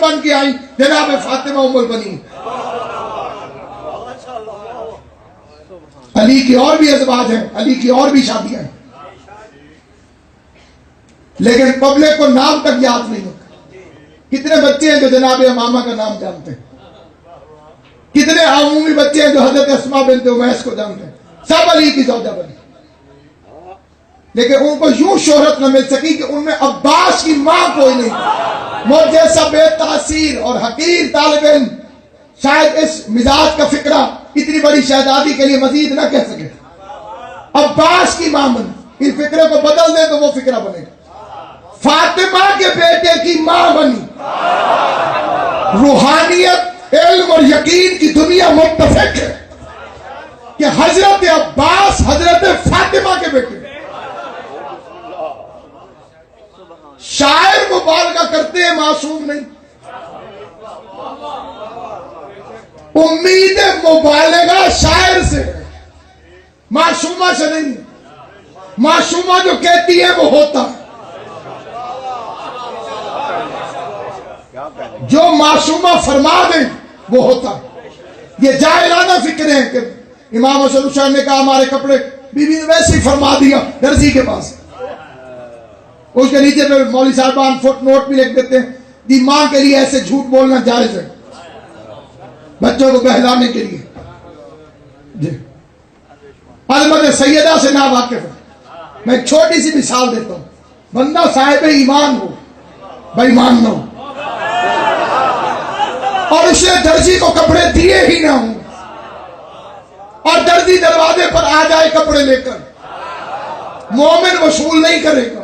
بن کے آئی جناب فاطمہ ام البنین۔ علی کی اور بھی ازواج ہیں، علی کی اور بھی شادیاں ہیں، لیکن پبلک کو نام تک یاد نہیں ہوتا۔ کتنے بچے ہیں جو جناب امامہ کا نام جانتے ہیں؟ کتنے عمومی بچے ہیں جو حضرت اسماء بنت امیس کو جانتے ہیں؟ سب علی کی زوجہ بنی، لیکن ان کو یوں شہرت نہ مل سکی کہ ان میں عباس کی ماں کوئی نہیں۔ مجھ جیسا بے تاثیر اور حقیر طالب علم شاید اس مزاج کا فکرہ اتنی بڑی شہزادی کے لیے مزید نہ کہہ سکے۔ عباس کی ماں بنی، اس فکرے کو بدل دے تو وہ فکرہ بنے گا۔ فاطمہ کے بیٹے کی ماں بنی۔ روحانیت، علم اور یقین کی دنیا متفق ہے کہ حضرت عباس حضرت فاطمہ کے بیٹے۔ شاعر مبالغہ کرتے ہیں، معصوم نہیں۔ امید مبالغہ شاعر سے، معصومہ سے نہیں۔ معصومہ جو کہتی ہے وہ ہوتا ہے، جو معصومہ فرما دیں وہ ہوتا ہے۔ یہ جاہلانہ فکر ہے کہ امام حسن حسین نے کہا ہمارے کپڑے، بی بی نے ویسے ہی فرما دیا درزی کے پاس۔ اس کے نیچے پہ مولوی صاحبان فٹ نوٹ بھی لکھ دیتے ہیں دی ماں کے لیے ایسے جھوٹ بولنا جائز ہے، بچوں کو بہلانے کے لیے۔ جی عظمت سیدہ سے نا واقف ہے۔ میں ایک چھوٹی سی مثال دیتا ہوں۔ بندہ صاحب ایمان ہو، بے ایمان نہ ہو، اور اس نے درزی کو کپڑے دیے ہی نہ ہوں، اور درزی دروازے پر آ جائے کپڑے لے کر، مومن وصول نہیں کرے گا۔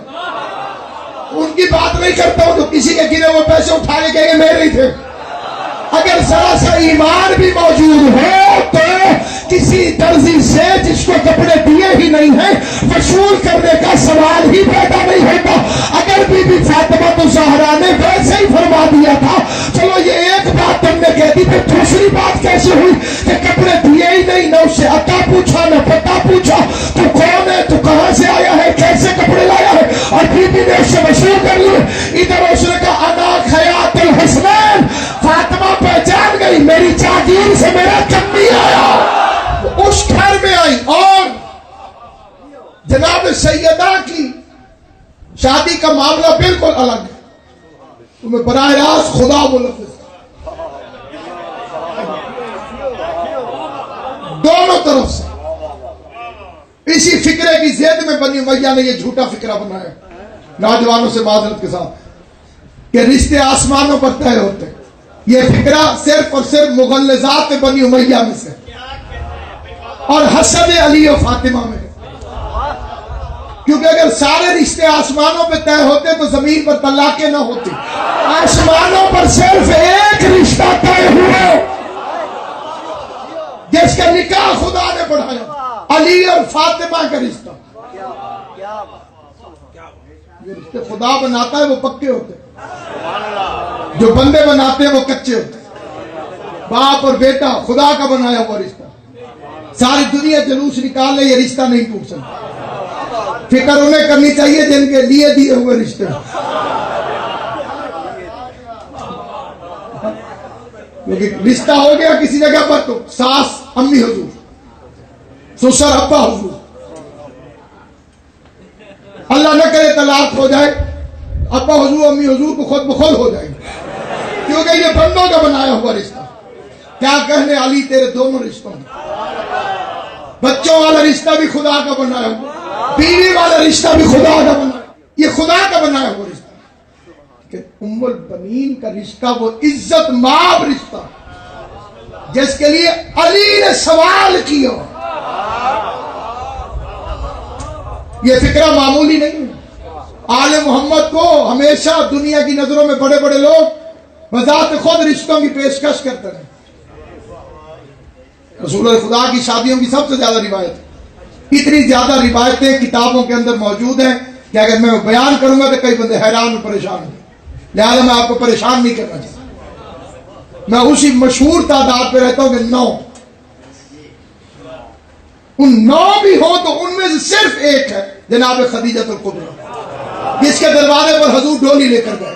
ان کی بات نہیں کرتا ہوں جو کسی کے گرے وہ پیسے اٹھا کے کہیں گے میرے ہی تھے۔ اگر ذرا سا ایمان بھی موجود ہو تو کسی درزی سے جس کو کپڑے دیے ہی نہیں ہیں وصول کرنے کا سوال ہی پیدا نہیں ہوتا۔ اگر بی بی فاطمہ الزہرا نے ویسے ہی فرما دیا تھا، چلو یہ ایک بات تم نے کہہ دی، پھر دوسری بات کیسے ہوئی کہ کپڑے دیے ہی نہیں؟ نہ اس سے عطا پوچھا، نہ پتہ پوچھا، تو کون ہے، تو کہاں سے آیا ہے، کیسے کپڑے لایا ہے، اور بی بی نے اس سے وصول کر لیے۔ ادھر اس نے کہا انا خیاط الحسنین، فاطمہ پہچان گئی میری جاگیر سے میرا کمی آیا، اس گھر میں آئی۔ اور جناب سیدہ کی شادی کا معاملہ بالکل الگ ہے، تمہیں براہ راست خدا ملفظ دونوں طرف سے اسی فکرے کی زید میں بنی امیہ نے یہ جھوٹا فکرہ بنایا نوجوانوں سے معذرت کے ساتھ کہ رشتے آسمانوں پر طے ہوتے ہیں۔ یہ فکرہ صرف اور صرف مغلظات بنی امیہ میں سے اور حسد علی و فاطمہ میں، کیونکہ اگر سارے رشتے آسمانوں پہ طے ہوتے تو زمین پر طلاقیں نہ ہوتی۔ آسمانوں پر صرف ایک رشتہ طے ہوا جس کا نکاح خدا نے پڑھایا، علی اور فاطمہ کا رشتہ۔ جو رشتے خدا بناتا ہے وہ پکے ہوتے ہیں، جو بندے بناتے ہیں وہ کچے ہوتے ہیں۔ باپ اور بیٹا خدا کا بنایا ہوا رشتہ، ساری دنیا جلوس نکال لے یہ رشتہ نہیں ٹوٹ سکتا۔ فکر انہیں کرنی چاہیے جن کے لیے دیے ہوئے رشتے، کیونکہ رشتہ ہو گیا کسی جگہ پر تو ساس امی حضور، سسر ابا حضور، اللہ نہ کرے طلاق ہو جائے ابا حضور امی حضور کو خود بخود ہو جائے، کیونکہ یہ بندوں کا بنایا ہوا رشتہ۔ کیا کہنے علی تیرے دونوں رشتوں میں، بچوں والا رشتہ بھی خدا کا بنایا ہوا، بیوی والا رشتہ بھی خدا کا بنایا، یہ خدا کا بنایا ہوا رشتہ۔ کہ ام البنین کا رشتہ وہ عزت مآب رشتہ جس کے لیے علی نے سوال کیا۔ یہ فکرہ معمولی نہیں ہے۔ آل محمد کو ہمیشہ دنیا کی نظروں میں بڑے بڑے لوگ بذات خود رشتوں کی پیشکش کرتے ہیں۔ رسول خدا کی شادیوں کی سب سے زیادہ روایت، اتنی زیادہ روایتیں کتابوں کے اندر موجود ہیں کہ اگر میں بیان کروں گا تو کئی بندے حیران اور پریشان ہوں، لہذا میں آپ کو پریشان نہیں کرنا چاہتا۔ میں اسی مشہور تعداد پہ رہتا ہوں کہ 9، ان 9 بھی ہوں تو ان میں سے صرف ایک ہے جناب خدیجہ الکبریٰ، جس کے دروازے پر حضور ڈولی لے کر گئے۔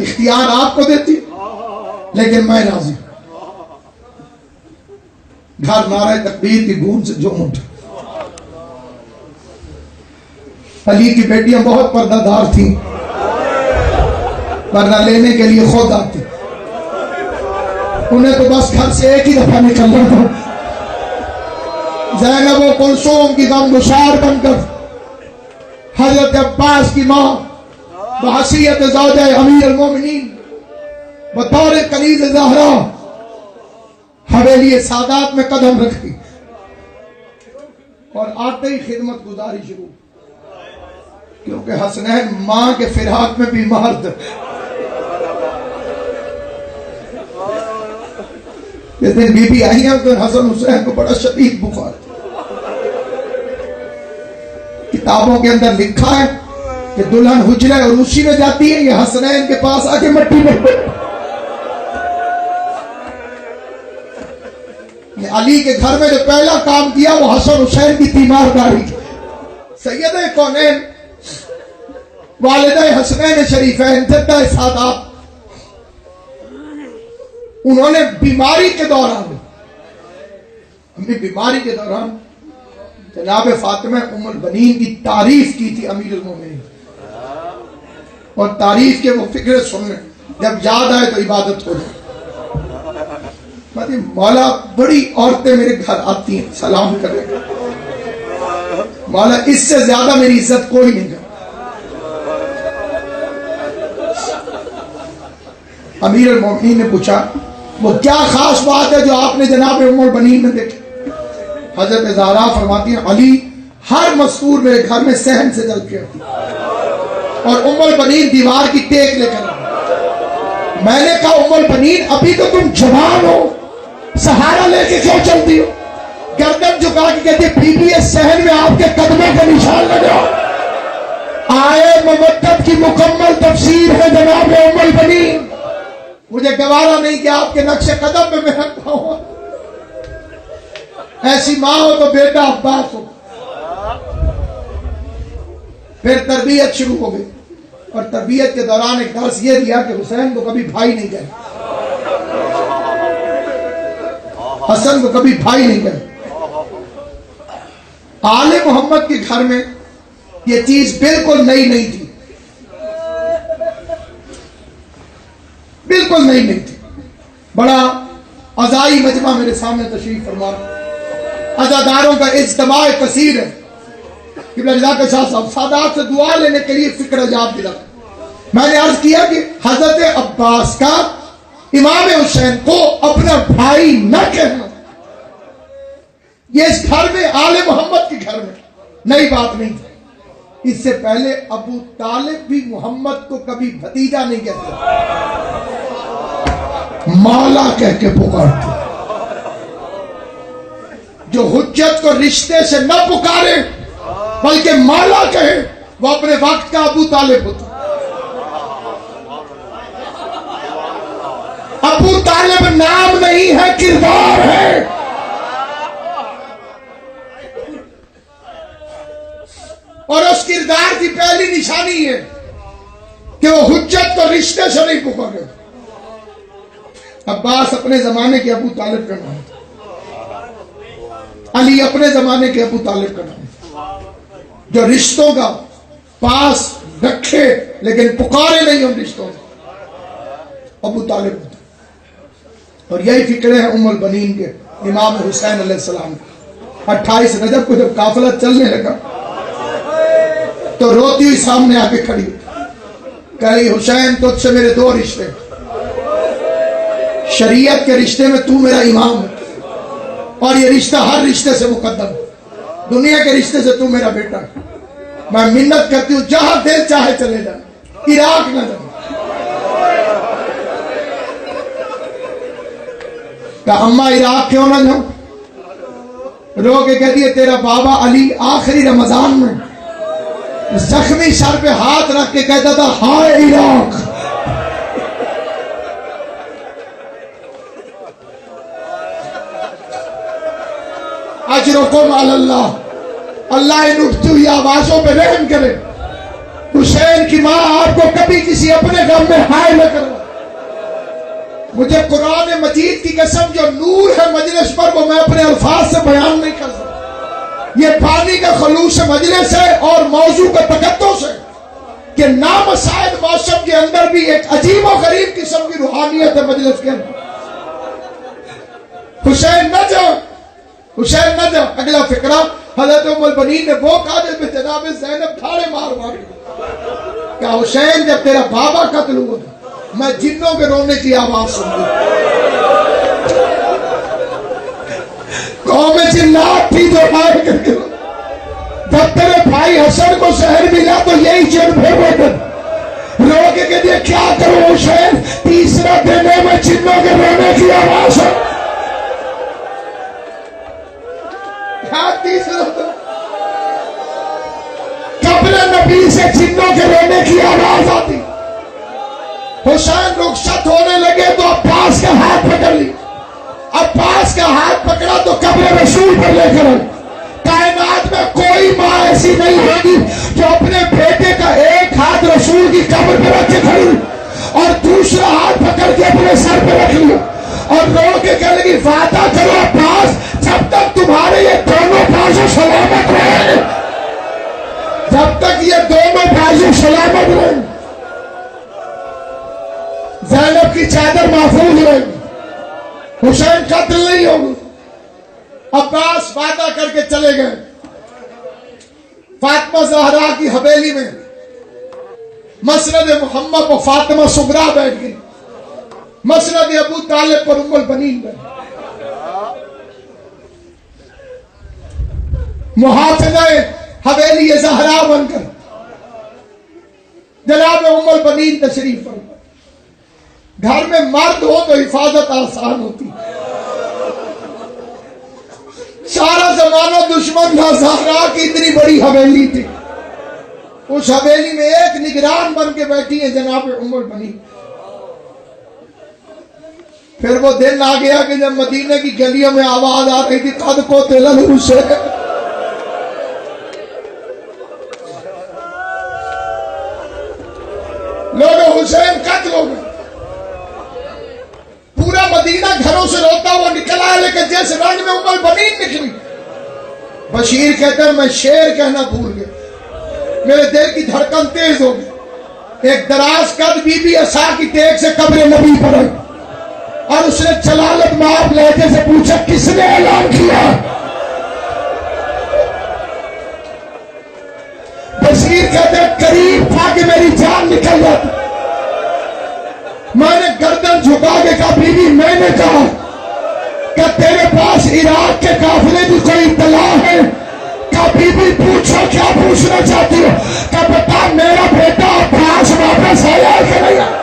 اختیار آپ کو دیتی لیکن میں راضی ہوں. گھر نعرہ تکبیر کی گونج سے جو اٹھا. علی کی بیٹیاں بہت پردہ دار تھیں, پردہ لینے کے لیے خود آتی. انہیں تو بس گھر سے ایک ہی دفعہ نکلنا تھا. زینب و کلثوم کی غمگسار بن کر حضرت عباس کی ماں بحیثیت زوجہ امیر المومنین بطور کنیز زہرا حویلی سادات میں قدم رکھتی اور آتے ہی خدمت گزاری شروع, کیونکہ حسنین ماں کے فراق میں بیمار تھے. جس دن بی بی آئی ہیں تو حسن حسین کو بڑا شدید بخار. کتابوں کے اندر لکھا ہے کہ دلہن حجرہ اور اسی میں جاتی ہے, یہ حسنین کے پاس آ کے مٹی میں علی کے گھر میں جو پہلا کام کیا وہ حسن حسین کی تیمارداری کی. سید کونین والدہ حسنین شریفین جدہ سادات, انہوں نے بیماری کے دوران جناب فاطمہ ام البنین کی تعریف کی تھی امیر المومنین, اور تعریف کے وہ فکر سننے جب یاد آئے تو عبادت ہو جائے. مولا بڑی عورتیں میرے گھر آتی ہیں سلام کریں, مولا اس سے زیادہ میری عزت کوئی نہیں کرتا. امیر المومنین نے پوچھا وہ کیا خاص بات ہے جو آپ نے جناب ام البنین میں دیکھی؟ حضرت زہرا فرماتی ہیں علی ہر مستور میرے گھر میں صحن سے جل کے آتی اور ام البنین دیوار کی ٹیک لے کر. میں نے کہا ام البنین ابھی تو تم جوان ہو, سہارا لے کے کیوں چلتی ہو؟ گردن جھکا کے کہتی بی بی اس صحن میں آپ کے قدموں کا نشان لگا. آئے مودت کی مکمل تفسیر ہے جناب ام البنین. مجھے گوارا نہیں کہ آپ کے نقش قدم میں میرا پاؤں. ایسی ماں ہو تو بیٹا عباس ہو. پھر تربیت شروع ہو گئی, اور تربیت کے دوران ایک درس یہ دیا کہ حسین کو کبھی بھائی نہیں کہے, حسن کو کبھی بھائی نہیں کہے. آل محمد کے گھر میں یہ چیز بالکل نئی نہیں تھی, بالکل نئی نہیں تھی. بڑا عزائی مجمع میرے سامنے تشریف فرما, عزاداروں کا اجتماع کثیر ہے. قبلہ رضا کے شاہ صاحب سادات سے دعا لینے کے لیے فکر یاد دلا. میں نے عرض کیا کہ حضرت عباس کا امام حسین کو اپنا بھائی نہ کہنا, یہ اس گھر میں آل محمد کے گھر میں نئی بات نہیں تھی. اس سے پہلے ابو طالب بھی محمد کو کبھی بھتیجا نہیں کہتے, مولا کہہ کے پکارتے. جو حجت کو رشتے سے نہ پکارے بلکہ مولا کہے وہ اپنے وقت کا ابو طالب ہوتا. ابو طالب نام نہیں ہے, کردار ہے. اور اس کردار کی پہلی نشانی ہے کہ وہ حجت کو رشتے سے نہیں پکارے. عباس اپنے زمانے کے ابو طالب کا نام تھا, علی اپنے زمانے کے ابو طالب کا نام تھا, جو رشتوں کا پاس رکھے لیکن پکارے نہیں ان رشتوں کا, ابو طالب ہوتا. اور یہی فکرے ہیں ام البنین کے امام حسین علیہ السلام. 28 رجب کو جب قافلہ چلنے لگا تو روتی ہوئی سامنے آ کے کھڑی کہی حسین تجھ سے میرے دو رشتے, شریعت کے رشتے میں تو میرا امام ہے اور یہ رشتہ ہر رشتے سے مقدم, دنیا کے رشتے سے تو میرا بیٹا ہے. میں منت کرتی ہوں جہاں دل چاہے چلے جائے, عراق نہ جائے. کہ اماں عراق کیوں نہ جاؤں؟ رو کے کہتی ہے تیرا بابا علی آخری رمضان میں زخمی سر پہ ہاتھ رکھ کے کہتا تھا ہائے عراق. اجرکم علی اللہ, اللہ ان اٹھتی ہوئی آوازوں پہ رحم کرے. حسین کی ماں آپ کو کبھی کسی اپنے غم میں ہائے نہ کرو. مجھے قرآن مجید کی قسم جو نور ہے مجلس پر وہ میں اپنے الفاظ سے بیان نہیں کر سکتا. یہ پانی کا خلوص مجلس ہے اور موضوع کا تقدس ہے کہ نامساعد موسم کے اندر بھی ایک عجیب و غریب قسم کی روحانیت ہے مجلس کے اندر. حسین نہ جاؤ، حسین نہ جاؤ. اگلا فقرہ حضرت ام البنین نے وہ کہا جس میں جناب زینب ٹھاڑے مار مار کہ حسین جب تیرا بابا قتل ہوا میں جنوں کے رونے کی آواز سن لی. قوم جنات تھی جو آئے کر کے جب تیرے بھائی حسن کو زہر ملا تو یہی جن بھیگو کر رو کے کہ کیا کرو حسین، تیسرا دن ہے میں جنوں کے رونے کی آواز ہے. کیا تیسرا دن قبر نبی سے جنوں کے رونے کی آواز آتی. حسین رخصت ہونے لگے تو عباس کا ہاتھ پکڑ لی. عباس کا ہاتھ پکڑا تو قبر رسول پر لے کر آئی. کائنات میں کوئی ماں ایسی نہیں ہوگی جو اپنے بیٹے کا ایک ہاتھ رسول کی قبر پر رکھ کے کھڑی اور دوسرا ہاتھ پکڑ کے اپنے سر پہ رکھ لیا اور رو کے کہنے لگی وعدہ کرو عباس جب تک تمہارے یہ دونوں بازو سلامت رہے، جب تک یہ دونوں بازو سلامت رہے زینب کی چادر محفوظ رہے گی، حسین قتل نہیں ہوگی. عباس وعدہ کر کے چلے گئے. فاطمہ زہرا کی حویلی میں مسند محمد و فاطمہ صغرا بیٹھ گئی. مسند ابو طالب پر ام البنین بیٹھ. محافظہ حویلی زہرا بن کر جناب ام البنین تشریف پر. گھر میں مرد ہو تو حفاظت آسان ہوتی. سارا زمانہ دشمن تھا، زہرا کی اتنی بڑی حویلی تھی. اس حویلی میں ایک نگران بن کے بیٹھی ہے جناب ام البنین. پھر وہ دن آ گیا کہ جب مدینے کی گلیوں میں آواز آ رہی تھی قد قتل الحسین. لوگ حسین قتل ہو گئے. پورا مدینہ گھروں سے روتا ہوا نکلا ہے لیکن جیسے رنگ میں ام البنین نکلی. بشیر کہتا ہے میں شعر کہنا بھول گیا، میرے دل کی دھڑکن تیز ہو گئی. ایک دراز قد بی بی عصا کی ٹیک سے قبر نبی پر آئی اور اس نے جلالت مآب لہجے سے پوچھا کس نے اعلان کیا؟ بشیر کہتے ہیں قریب تھا کہ میری جان نکل جاتی. میں نے گردن جھکا کے کہا بی بی میں نے کہا کہ تیرے پاس عراق کے قافلے کی کوئی اطلاع ہے؟ کہا بی بی پوچھو کیا پوچھنا چاہتی ہو؟ کہ بتا میرا بیٹا عباس واپس آیا ہے کہ نہیں؟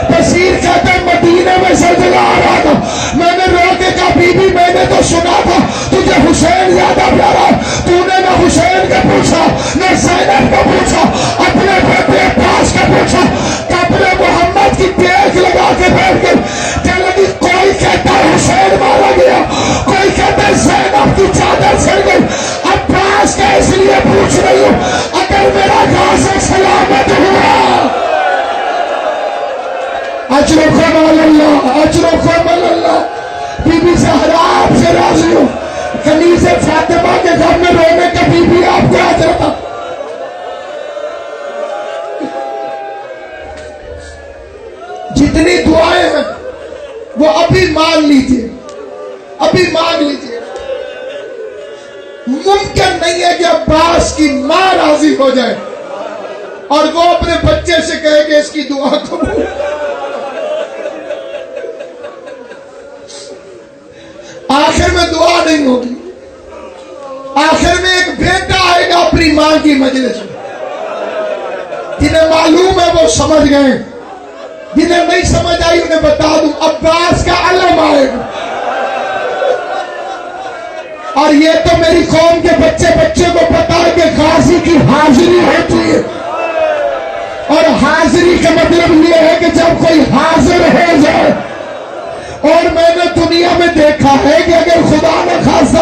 بشیر کہتے ہیں مدینے میں زلزلہ آ رہا تھا. میں نے رو کے کہا بی بی میں نے تو سنا تھا تجھے حسین زیادہ پیارا ہے، تو نے نہ حسین کا پوچھا نہ زینب کا پوچھا، اپنے بیٹے عباس کا پوچھا. اپنے محمد کی ٹیک لگا کے بیٹھ گئی. کہنے لگی کوئی کہتا ہے حسین مارا گیا، کوئی کہتا ہے زینب کی چادر چھڑ گئی. عباس کا اس لیے پوچھ رہی ہوں اگر میرا غازی سلامت ہوا اجرکم علی اللہ، اجرکم علی اللہ. بی بی زہرا آپ سے راضی ہوں. کنیز فاطمہ کے گھر میں رونے کا بی بی آپ کو آج رہتا. جتنی دعائیں ہیں وہ ابھی مانگ لیجئے، ابھی مانگ لیجئے. ممکن نہیں ہے کہ عباس کی ماں راضی ہو جائے اور وہ اپنے بچے سے کہے کہ اس کی دعا قبول. آخر میں دعا نہیں ہوگی. آخر میں ایک بیٹا آئے گا اپنی ماں کی مجلس میں. جنہیں معلوم ہے وہ سمجھ گئے، جنہیں نہیں سمجھ آئی انہیں بتا دوں عباس کا علم آئے گا. اور یہ تو میری قوم کے بچے کو پتا ہے کہ غازی کی حاضری ہوتی ہے. اور حاضری کا مطلب یہ ہے کہ جب کوئی حاضر ہو جائے. اور میں نے دنیا میں دیکھا ہے کہ اگر خدا نہ خواستہ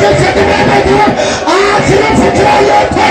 کے خطبے میں دیا آخری فکرہ یہ تھا